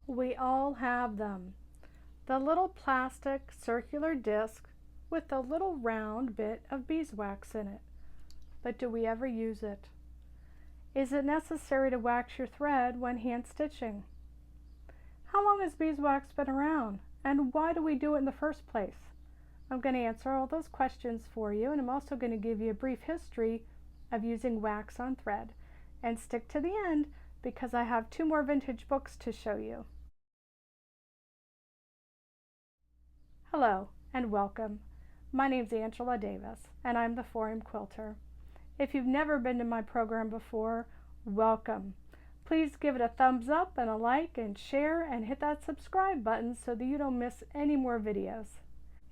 We all have them. The little plastic circular disc with a little round bit of beeswax in it. But do we ever use it? Is it necessary to wax your thread when hand stitching? How long has beeswax been around? And why do we do it in the first place? I'm going to answer all those questions for you, and I'm also going to give you a brief history of using wax on thread. And stick to the end because I have 2 more vintage books to show you. Hello and welcome. My name's Angela Davis and I'm the Forum Quilter. If you've never been to my program before, welcome. Please give it a thumbs up and a like and share and hit that subscribe button so that you don't miss any more videos.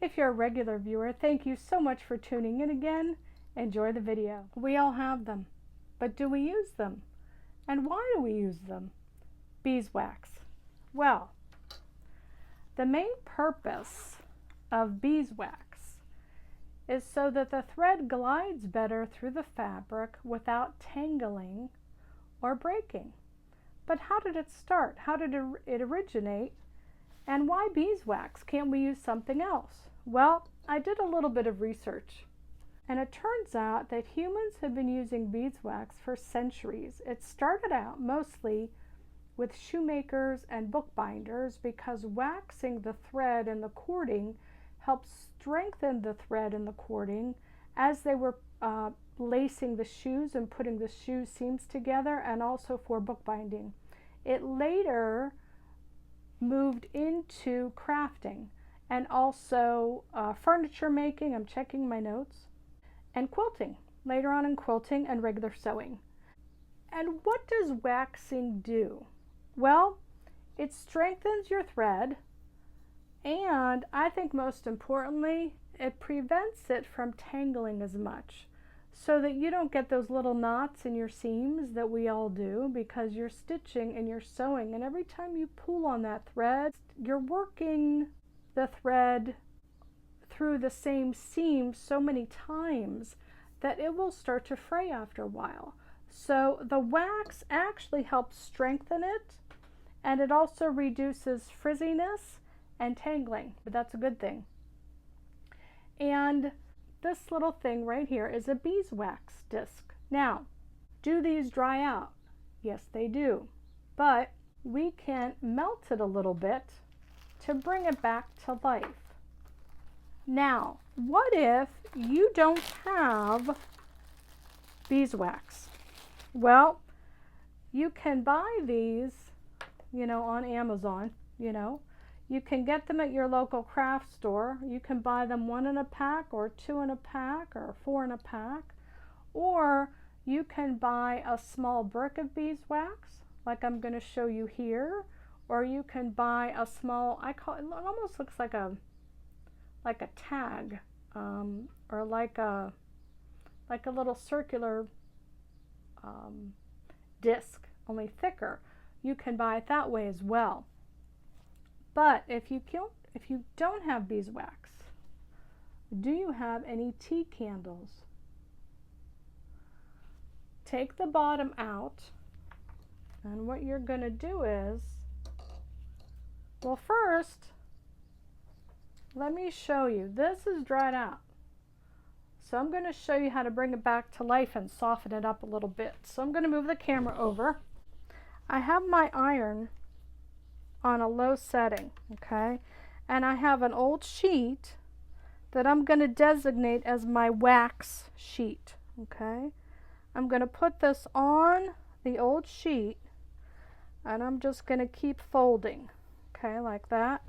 If you're a regular viewer, thank you so much for tuning in again. Enjoy the video. We all have them, but do we use them? And why do we use them? Beeswax. Well, the main purpose of beeswax is so that the thread glides better through the fabric without tangling or breaking. But how did it start? How did it originate? And why beeswax? Can't we use something else? Well, I did a little bit of research, and it turns out that humans have been using beeswax for centuries. It started out mostly with shoemakers and bookbinders because waxing the thread and the cording helped strengthen the thread and the cording as they were lacing the shoes and putting the shoe seams together, and also for bookbinding. It later moved into crafting and also furniture making, I'm checking my notes, and quilting, later on in quilting and regular sewing. And what does waxing do? Well, it strengthens your thread, and I think most importantly, it prevents it from tangling as much, so that you don't get those little knots in your seams that we all do because you're stitching and you're sewing, and every time you pull on that thread, you're working the thread through the same seam so many times that it will start to fray after a while. So the wax actually helps strengthen it, and it also reduces frizziness and tangling, but that's a good thing. And this little thing right here is a beeswax disc. Now, do these dry out? Yes, they do, but we can melt it a little bit to bring it back to life. Now, what if you don't have beeswax? Well, you can buy these, on Amazon, You can get them at your local craft store. You can buy them 1 in a pack or 2 in a pack or 4 in a pack. Or you can buy a small brick of beeswax, like I'm going to show you here. Or you can buy a small, it almost looks like a tag, or like a little circular disc, only thicker. You can buy it that way as well. But if you don't have beeswax, do you have any tea candles? Take the bottom out, and what you're going to do is, well, first, let me show you. This is dried out. So I'm going to show you how to bring it back to life and soften it up a little bit. So I'm going to move the camera over. I have my iron on a low setting, okay? And I have an old sheet that I'm going to designate as my wax sheet, okay? I'm going to put this on the old sheet, and I'm just going to keep folding, okay, like that.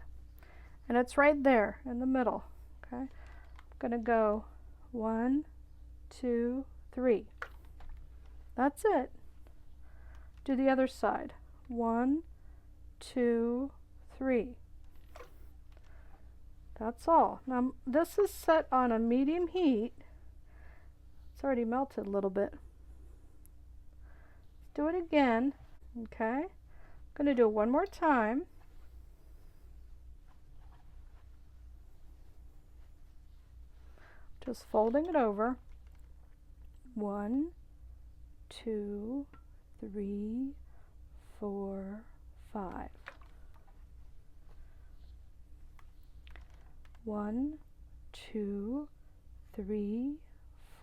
And it's right there in the middle, okay? I'm going to go 1, 2, 3. That's it. Do the other side. 1, 2, 3. That's all. Now this is set on a medium heat. It's already melted a little bit. Do it again. Okay. I'm going to do it one more time. Just folding it over. 1, 2, 3, 4, 5. 1, 2, 3,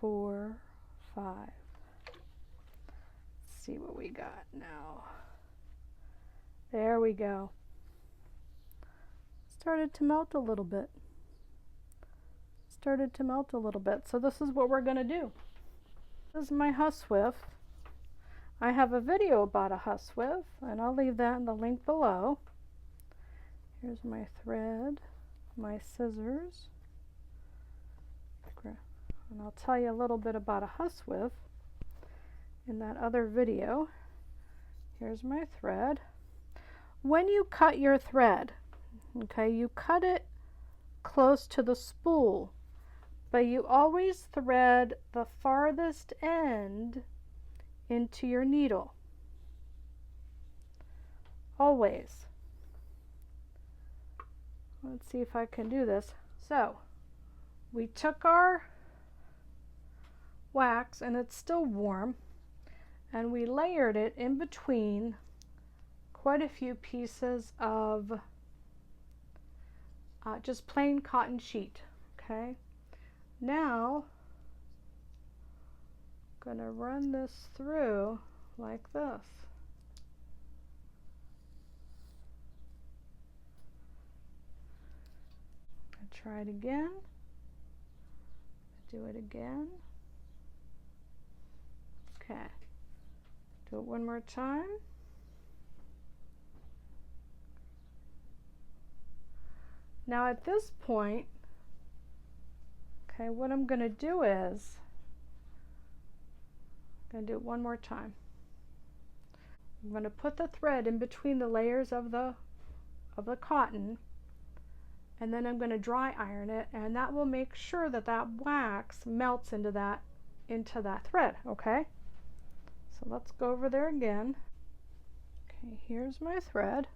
4, 5. Let's see what we got now. There we go. Started to melt a little bit. So this is what we're going to do. This is my huswife. I have a video about a huswife, and I'll leave that in the link below. Here's my thread, my scissors, and I'll tell you a little bit about a huswife in that other video. Here's my thread. When you cut your thread, okay, you cut it close to the spool, but you always thread the farthest end into your needle. Always. Let's see if I can do this. So, we took our wax, and it's still warm, and we layered it in between quite a few pieces of just plain cotton sheet. Okay, now I'm going to run this through like this. Try it again. Do it again. Okay. Do it one more time. Now at this point, okay, what I'm going to do is, I'm going to do it one more time. I'm going to put the thread in between the layers of the cotton, and then I'm going to dry iron it, and that will make sure that that wax melts into that thread. Okay, so let's go over there again. Okay, here's my thread.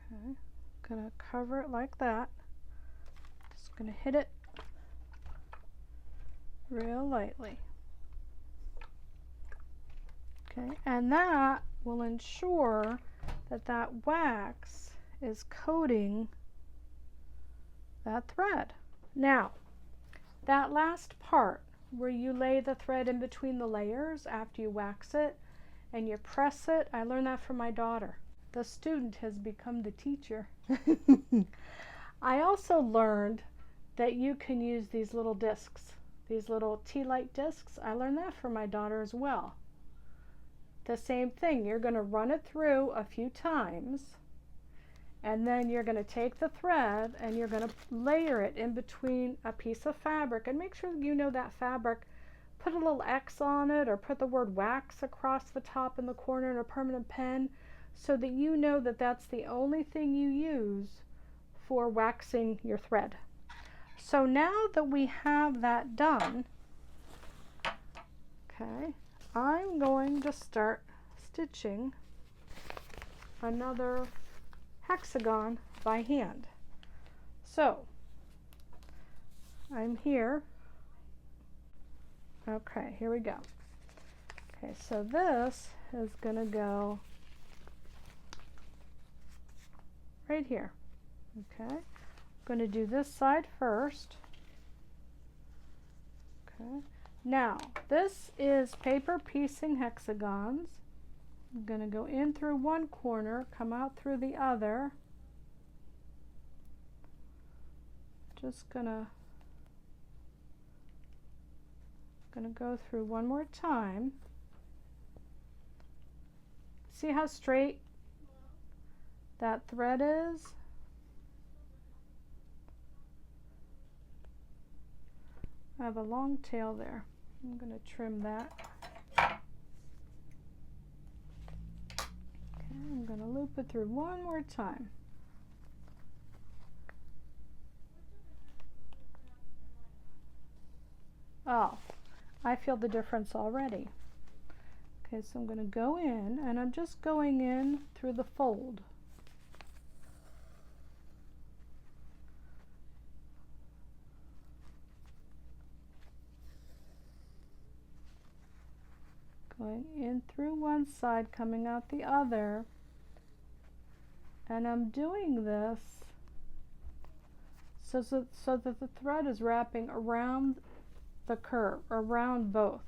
Okay, gonna cover it like that. Just gonna hit it real lightly. Okay, and that will ensure that that wax is coating that thread. Now, that last part where you lay the thread in between the layers after you wax it and you press it, I learned that from my daughter. The student has become the teacher. I also learned that you can use these little discs, these little tea light discs. I learned that from my daughter as well. The same thing, you're going to run it through a few times, and then you're going to take the thread and you're going to layer it in between a piece of fabric, and make sure you know that fabric. Put a little X on it, or put the word wax across the top in the corner in a permanent pen, so that you know that that's the only thing you use for waxing your thread. So now that we have that done, okay, I'm going to start stitching another hexagon by hand. So I'm here. Okay, here we go. Okay, so this is going to go right here. Okay, I'm going to do this side first. Okay, now this is paper piecing hexagons. I'm going to go in through one corner, come out through the other. Just gonna go through one more time. See how straight that thread is? I have a long tail there. I'm going to trim that. Okay, I'm going to loop it through one more time. Oh, I feel the difference already. Okay, so I'm going to go in, and I'm just going in through the fold. Going in through one side, coming out the other. And I'm doing this so that the thread is wrapping around the curve, around both.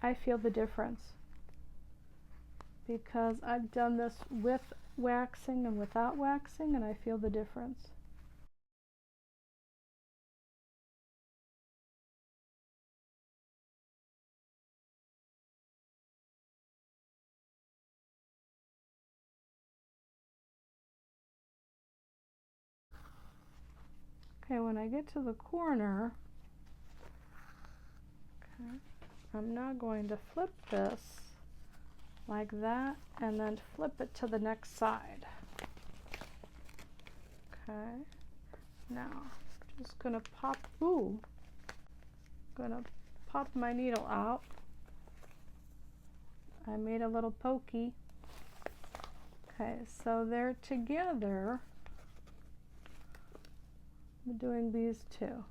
I feel the difference because I've done this with waxing and without waxing, and I feel the difference. Okay, when I get to the corner, okay, I'm now going to flip this like that and then flip it to the next side. Okay, now just gonna pop my needle out. I made a little pokey. Okay, so they're together. I'm doing these two.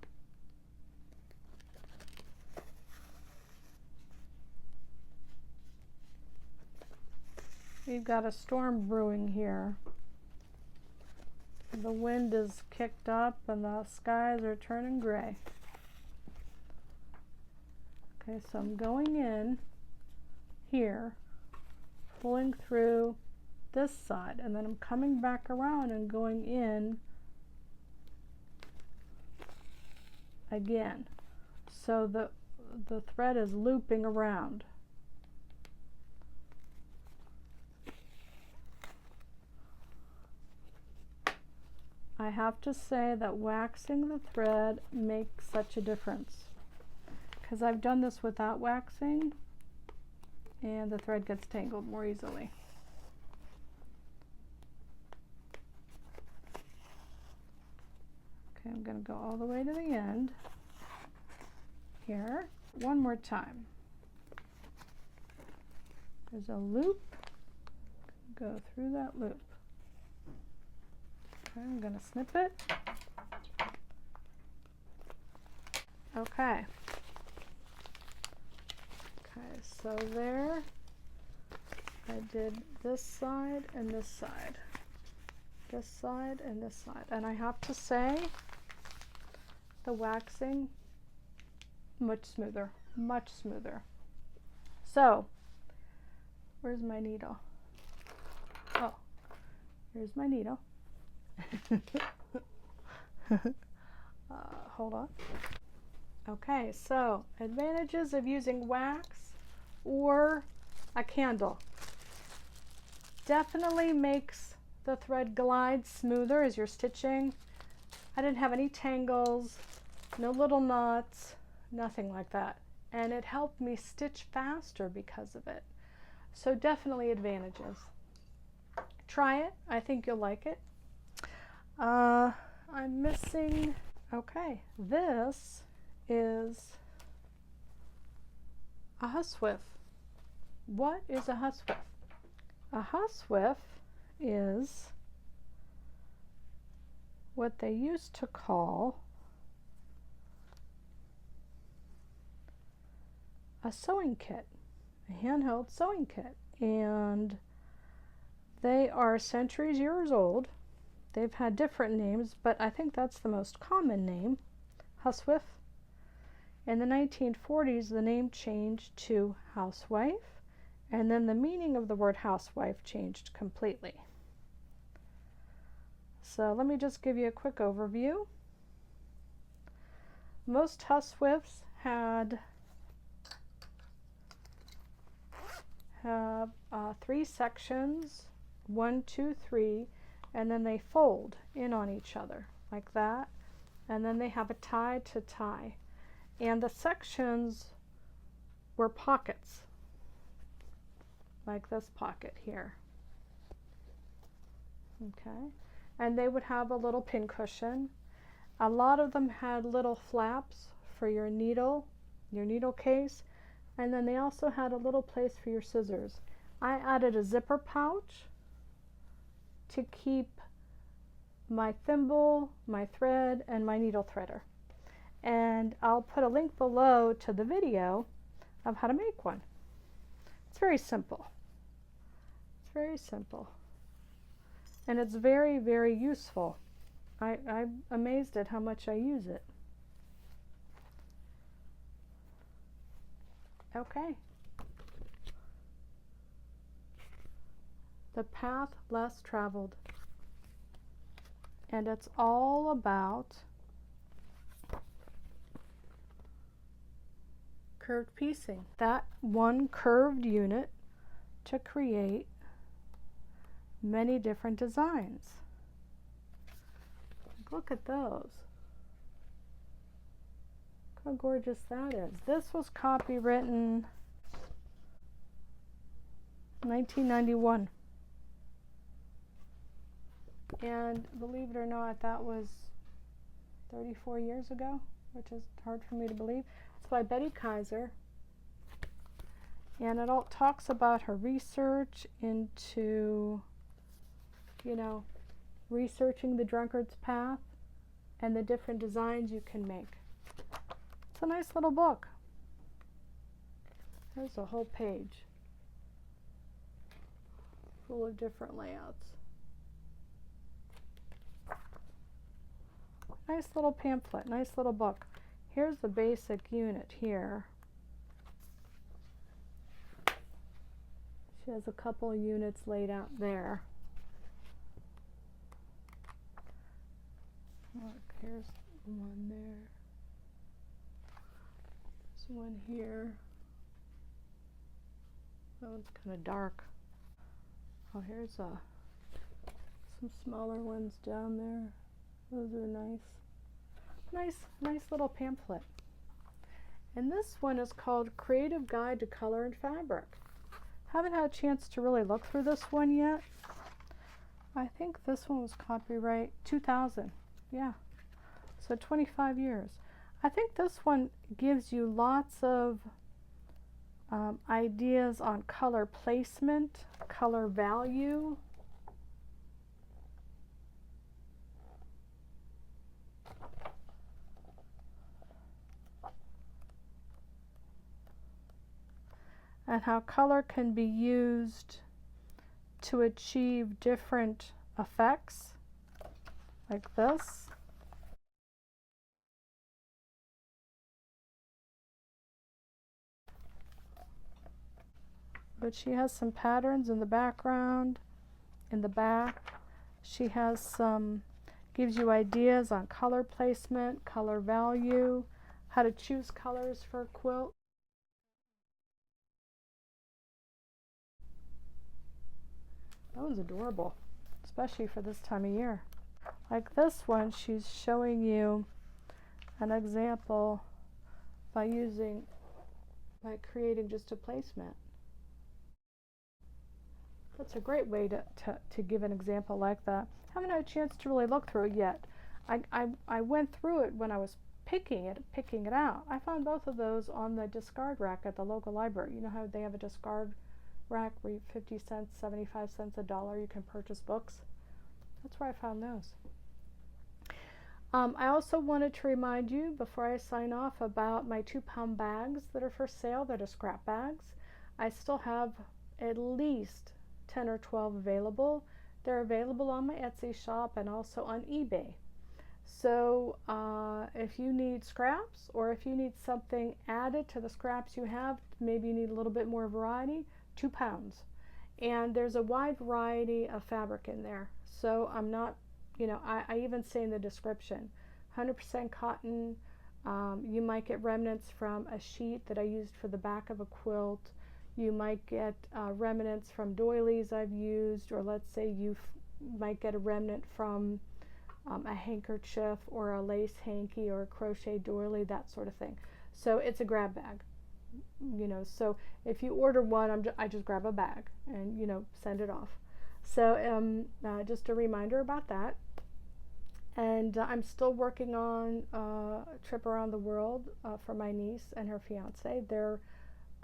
We've got a storm brewing here. The wind is kicked up and the skies are turning gray. Okay, so I'm going in here, pulling through this side, and then I'm coming back around and going in again. So the thread is looping around. I have to say that waxing the thread makes such a difference, because I've done this without waxing and the thread gets tangled more easily. Okay, I'm going to go all the way to the end here. One more time. There's a loop. Go through that loop. Okay, I'm going to snip it. Okay. Okay, so there I did this side and this side. This side and this side. And I have to say, the waxing, much smoother, much smoother. So, where's my needle? Oh, here's my needle. Hold on. Okay, so advantages of using wax or a candle. Definitely makes the thread glide smoother as you're stitching. I didn't have any tangles, no little knots, nothing like that. And it helped me stitch faster because of it. So definitely advantages. Try it. I think you'll like it. I'm missing, okay, this is a huswiff. What is a huswiff? A huswiff is what they used to call a sewing kit, a handheld sewing kit, and they are centuries years old. They've had different names, but I think that's the most common name, huswiff. In the 1940s, the name changed to housewife, and then the meaning of the word housewife changed completely. So let me just give you a quick overview. Most huswiffs have 3 sections, 1, 2, 3, and then they fold in on each other like that, and then they have a tie to tie, and the sections were pockets like this pocket here. Okay, and they would have a little pin cushion. A lot of them had little flaps for your needle case, and then they also had a little place for your scissors. I added a zipper pouch to keep my thimble, my thread, and my needle threader. And I'll put a link below to the video of how to make one. It's very simple. It's very simple. And it's very, very useful. I'm amazed at how much I use it. Okay. The path less traveled. And it's all about curved piecing. That one curved unit to create many different designs. Look at those. Look how gorgeous that is. This was copywritten 1991. And believe it or not, that was 34 years ago, which is hard for me to believe. It's by Betty Kaiser. And it all talks about her research into, you know, researching the drunkard's path and the different designs you can make. It's a nice little book. There's a whole page full of different layouts. Nice little pamphlet, nice little book. Here's the basic unit here. She has a couple of units laid out there. Look, here's one there. There's one here. That one's kind of dark. Oh, here's some smaller ones down there. Those are nice. Nice little pamphlet. And this one is called Creative Guide to Color and Fabric. Haven't had a chance to really look through this one yet. I think this one was copyright 2000. Yeah, so 25 years. I think this one gives you lots of ideas on color placement, color value. And how color can be used to achieve different effects, like this. But she has some patterns in the background, in the back. She has some, gives you ideas on color placement, color value, how to choose colors for a quilt. That one's adorable, especially for this time of year. Like this one, she's showing you an example by creating just a placemat. That's a great way to give an example like that. Haven't had a chance to really look through it yet. I went through it when I was picking it out. I found both of those on the discard rack at the local library. You know how they have a discard rack where you 50 cents, 75 cents, $1 you can purchase books? That's where I found those. I also wanted to remind you before I sign off about my 2-pound bags that are for sale. That are scrap bags. I still have at least 10 or 12 available. They're available on my Etsy shop and also on eBay. So if you need scraps, or if you need something added to the scraps you have, maybe you need a little bit more variety, 2 pounds. And there's a wide variety of fabric in there. So I'm not, you know, I even say in the description, 100% cotton. You might get remnants from a sheet that I used for the back of a quilt. You might get remnants from doilies I've used, or let's say you might get a remnant from a handkerchief or a lace hanky or a crochet doily, that sort of thing. So it's a grab bag, you know. So if you order one, I just grab a bag and, you know, send it off. So just a reminder about that. And I'm still working on a trip around the world for my niece and her fiance. Their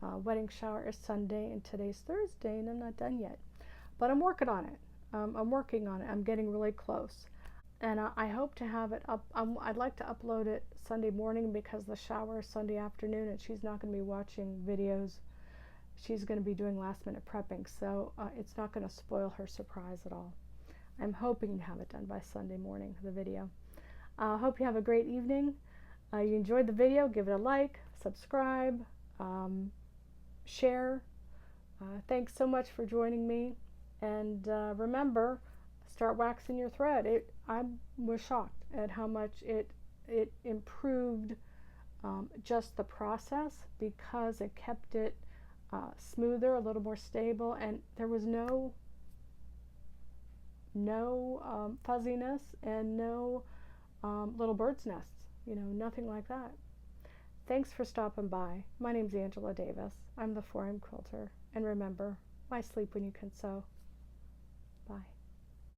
wedding shower is Sunday and today's Thursday, and I'm not done yet. But I'm working on it. I'm getting really close. And I hope to have it up. I'd like to upload it Sunday morning because the shower is Sunday afternoon and she's not going to be watching videos. she's going to be doing last minute prepping, so it's not going to spoil her surprise at all. I'm hoping to have it done by Sunday morning, the video. I hope you have a great evening. You enjoyed the video, give it a like, subscribe, share. Thanks so much for joining me, and remember, start waxing your thread. I was shocked at how much it improved just the process, because it kept it smoother, a little more stable, and there was no fuzziness and no little bird's nests, nothing like that. Thanks for stopping by. My name's Angela Davis. I'm the 4M Quilter. And remember, why sleep when you can sew?